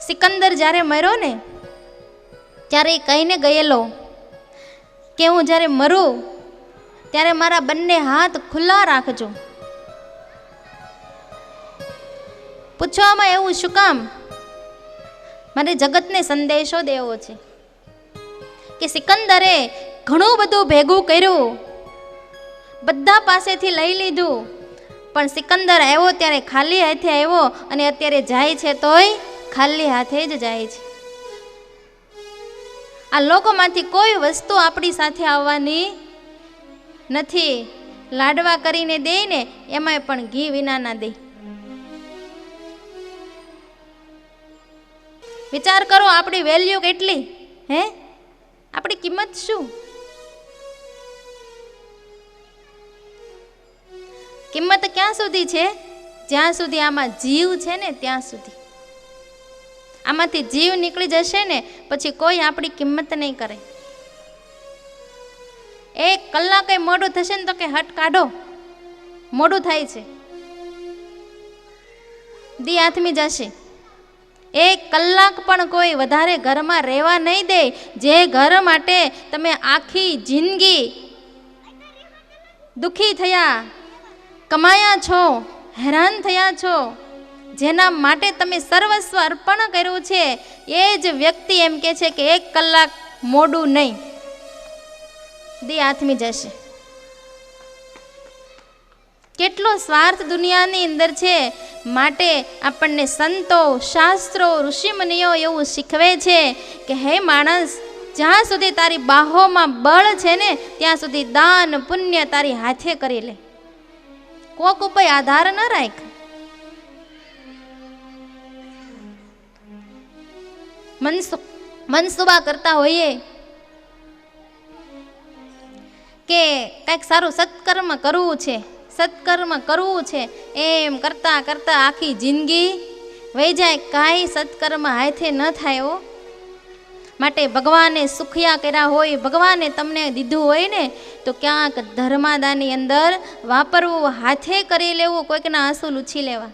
સિકંદર જ્યારે મર્યો ને ત્યારે એ કહીને ગયેલો કે હું જ્યારે મરું ત્યારે મારા બંને હાથ ખુલ્લા રાખજો. પૂછવામાં એવું શું કામ? મારે જગતને સંદેશો દેવો છે કે સિકંદરે ઘણું બધું ભેગું કર્યું, બધા પાસેથી લઈ લીધું, પણ સિકંદર આવ્યો ત્યારે ખાલી હાથે આવ્યો અને અત્યારે જાય છે તોય ખાલી હાથે જ જાય છે. આ લોકોમાંથી કોઈ વસ્તુ આપણી સાથે આવવાની નથી. લાડવા કરીને દે ને એમાંય પણ ઘી વિના ના દે. વિચાર કરો આપણી વેલ્યુ કેટલી, હે? આપણી કિંમત શું? કિંમત ક્યાં સુધી છે? જ્યાં સુધી આમાં જીવ છે ને ત્યાં સુધી. આમાંથી જીવ નીકળી જશે ને પછી કોઈ આપણી કિંમત નહીં કરે. એક કલાકે મોડું થશે ને તો કે હટ કાઢો, મોડું થાય છે, દી આથમી જશે. એક કલાક પણ કોઈ વધારે ઘરમાં રહેવા નહીં દે. જે ઘર માટે તમે આખી જિંદગી દુખી થયા, કમાયા છો, હેરાન થયા છો, જેના માટે તમે સર્વસ્વ અર્પણ કર્યું છે, એ જ વ્યક્તિ એમ કે છે કે એક કલાક મોડું નહીં, દી આથમી જશે. કેટલો સ્વાર્થ દુનિયાની અંદર છે. માટે આપણને સંતો, શાસ્ત્રો, ઋષિમુનિઓ એવું શીખવે છે કે હે માણસ, જ્યાં સુધી તારી બાહોમાં બળ છે ને ત્યાં સુધી દાન પુણ્ય તારી હાથે કરી લે. કોક ઉપર આધાર ન રાખ. મનસુબા કરતા હોઈએ કે કંઈક સારું સત્કર્મ કરવું છે, સત્કર્મ કરવું છે, એમ કરતા કરતા આખી જિંદગી વહી જાય, કાંઈ સત્કર્મ હાથે ન થાય હો. માટે ભગવાને સુખિયા કર્યા હોય, ભગવાને તમને દીધું હોય ને તો ક્યાંક ધર્માદાની અંદર વાપરવું, હાથે કરી લેવું, કોઈકના આંસુ લૂછી લેવા.